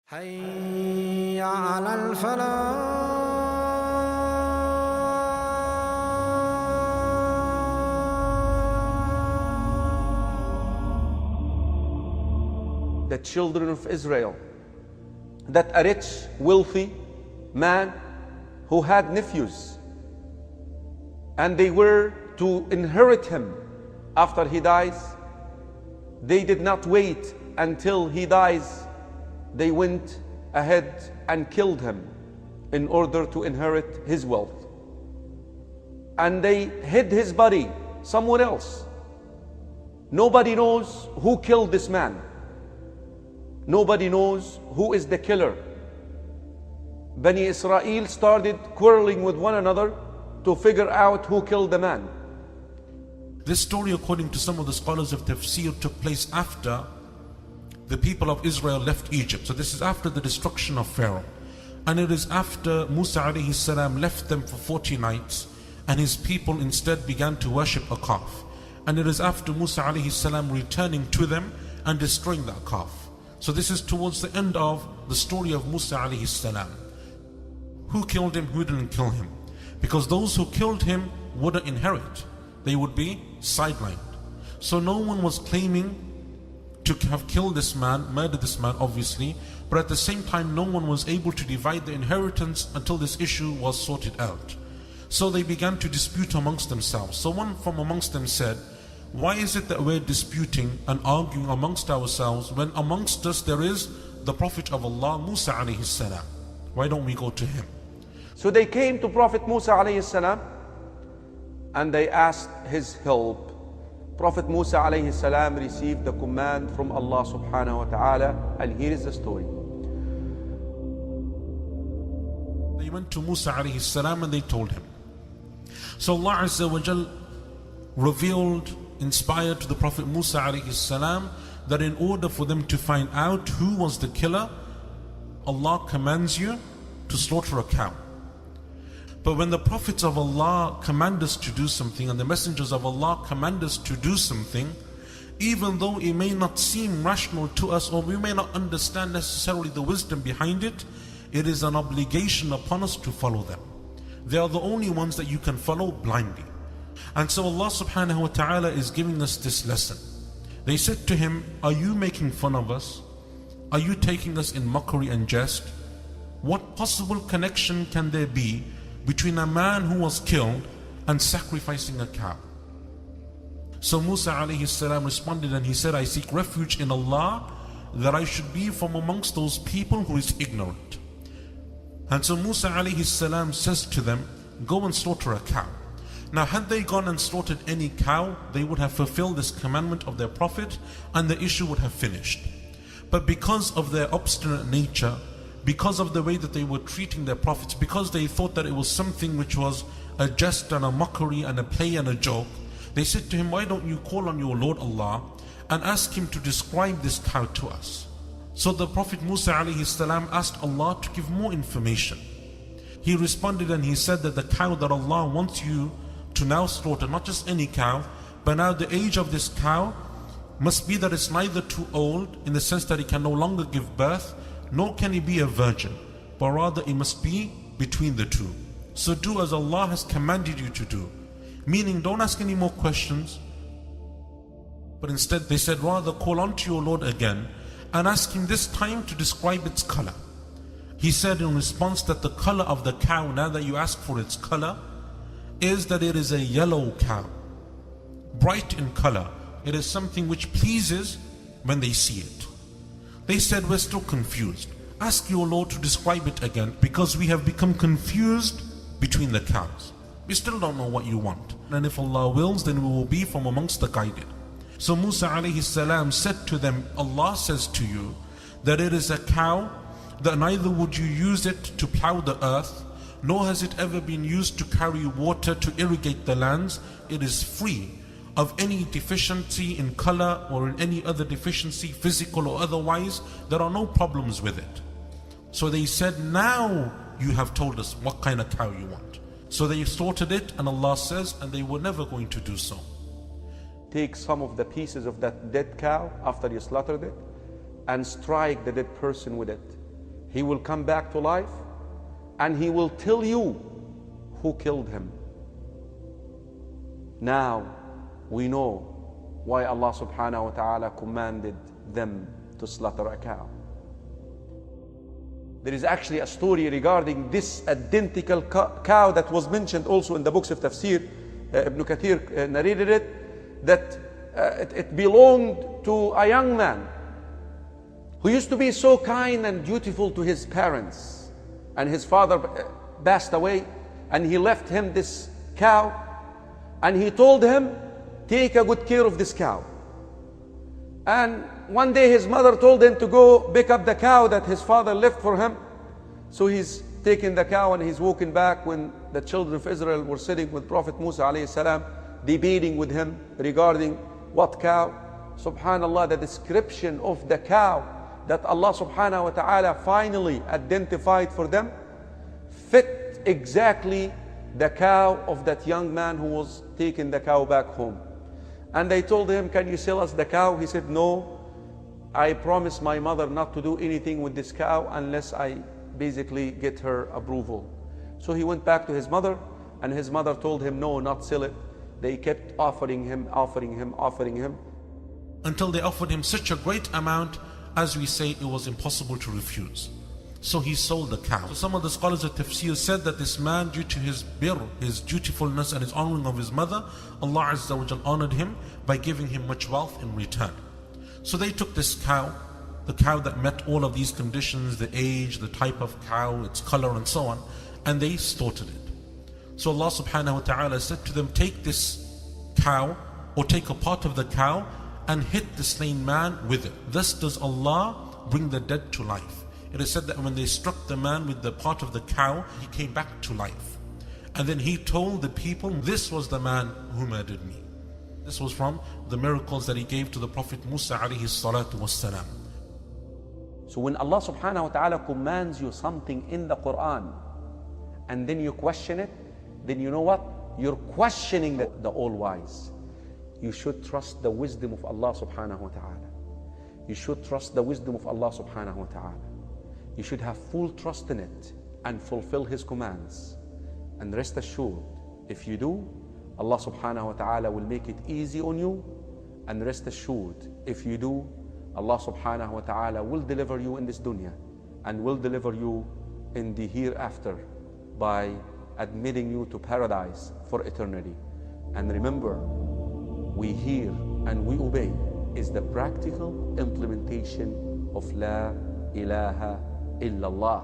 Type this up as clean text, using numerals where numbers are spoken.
حي على الفلاح. The children of Israel, that a rich, wealthy man who had nephews, and they were to inherit him after he dies, they did not wait until he dies. They went ahead and killed him in order to inherit his wealth. And they hid his body somewhere else. Nobody knows who killed this man. Nobody knows who is the killer. Bani Israel started quarreling with one another to figure out who killed the man. This story, according to some of the scholars of Tafsir, took place after the people of Israel left Egypt. So this is after the destruction of Pharaoh. And it is after Musa alayhi salam left them for 40 nights and his people instead began to worship a calf. And it is after Musa alayhi salam returning to them and destroying that calf. So this is towards the end of the story of Musa alayhi salam. Who killed him, who didn't kill him? Because those who killed him wouldn't inherit. They would be sidelined. So no one was claiming to have killed this man, murdered this man obviously, but at the same time no one was able to divide the inheritance until this issue was sorted out. So they began to dispute amongst themselves. So one from amongst them said, why is it that we're disputing and arguing amongst ourselves when amongst us there is the Prophet of Allah, Musa alayhi salam? Why don't we go to him? So they came to Prophet Musa alayhi salam and they asked his help. Prophet Musa alayhi salam received the command from Allah subhanahu wa ta'ala, and here is the story. They went to Musa alayhi salam and they told him. So Allah Azza wa Jal revealed, inspired to the Prophet Musa alayhi salam that in order for them to find out who was the killer, Allah commands you to slaughter a cow. But when the prophets of Allah command us to do something and the messengers of Allah command us to do something, even though it may not seem rational to us or we may not understand necessarily the wisdom behind it, it is an obligation upon us to follow them. They are the only ones that you can follow blindly. And so Allah subhanahu wa ta'ala is giving us this lesson. They said to him, are you making fun of us? Are you taking us in mockery and jest? What possible connection can there be between a man who was killed and sacrificing a cow? So Musa alayhi salam responded and he said, I seek refuge in Allah that I should be from amongst those people who is ignorant. And so Musa alayhi salam says to them, go and slaughter a cow. Now had they gone and slaughtered any cow, they would have fulfilled this commandment of their prophet and the issue would have finished. But because of their obstinate nature, because of the way that they were treating their prophets, because they thought that it was something which was a jest and a mockery and a play and a joke, they said to him, why don't you call on your Lord Allah and ask him to describe this cow to us? So the Prophet Musa alayhi salam asked Allah to give more information. He responded and he said that the cow that Allah wants you to now slaughter, not just any cow, but now the age of this cow must be that it's neither too old in the sense that it can no longer give birth, nor can it be a virgin, but rather it must be between the two. So do as Allah has commanded you to do. Meaning don't ask any more questions, but instead they said rather call on to your Lord again and ask him this time to describe its color. He said in response that the color of the cow, now that you ask for its color, is that it is a yellow cow, bright in color. It is something which pleases when they see it. They said, we're still confused. Ask your Lord to describe it again, because we have become confused between the cows. We still don't know what you want. And if Allah wills, then we will be from amongst the guided. So Musa alayhi salam said to them, Allah says to you that it is a cow, that neither would you use it to plow the earth, nor has it ever been used to carry water to irrigate the lands. It is free of any deficiency in color or in any other deficiency, physical or otherwise. There are no problems with it. So they said, now you have told us what kind of cow you want. So they slaughtered it, and Allah says, and they were never going to do so. Take some of the pieces of that dead cow after you slaughtered it and strike the dead person with it. he will come back to life and he will tell you who killed him. Now we know why Allah subhanahu wa ta'ala commanded them to slaughter a cow. There is actually a story regarding this identical cow that was mentioned also in the books of tafsir. Ibn Kathir narrated it, that it belonged to a young man who used to be so kind and dutiful to his parents, and his father passed away and he left him this cow, and he told him, take a good care of this cow. And one day his mother told him to go pick up the cow that his father left for him. So he's taking the cow and he's walking back when the children of Israel were sitting with Prophet Musa alayhi salam, debating with him regarding what cow. Subhanallah, the description of the cow that Allah subhanahu wa ta'ala finally identified for them fit exactly the cow of that young man who was taking the cow back home. And they told him, can you sell us the cow? He said, no, I promised my mother not to do anything with this cow unless I basically get her approval. So he went back to his mother, and his mother told him, no, not sell it. They kept offering him, until they offered him such a great amount, as we say, it was impossible to refuse. So he sold the cow. So some of the scholars of tafsir said that this man, due to his birr, his dutifulness and his honoring of his mother, Allah Azza wa Jal honored him by giving him much wealth in return. So they took this cow, the cow that met all of these conditions, the age, the type of cow, its color and so on, and they slaughtered it. So Allah subhanahu wa ta'ala said to them, take this cow, or take a part of the cow and hit the slain man with it. Thus does Allah bring the dead to life. It is said that when they struck the man with the part of the cow, he came back to life. And then he told the people, this was the man who murdered me. This was from the miracles that he gave to the Prophet Musa alayhi salatu wassalam. So when Allah subhanahu wa ta'ala commands you something in the Quran, and then you question it, then you know what? You're questioning the all-wise. You should trust the wisdom of Allah subhanahu wa ta'ala. You should trust the wisdom of Allah subhanahu wa ta'ala. You should have full trust in it and fulfill His commands. And rest assured, if you do, Allah subhanahu wa ta'ala will make it easy on you. And rest assured, if you do, Allah subhanahu wa ta'ala will deliver you in this dunya and will deliver you in the hereafter by admitting you to paradise for eternity. And remember, we hear and we obey is the practical implementation of La ilaha illallah.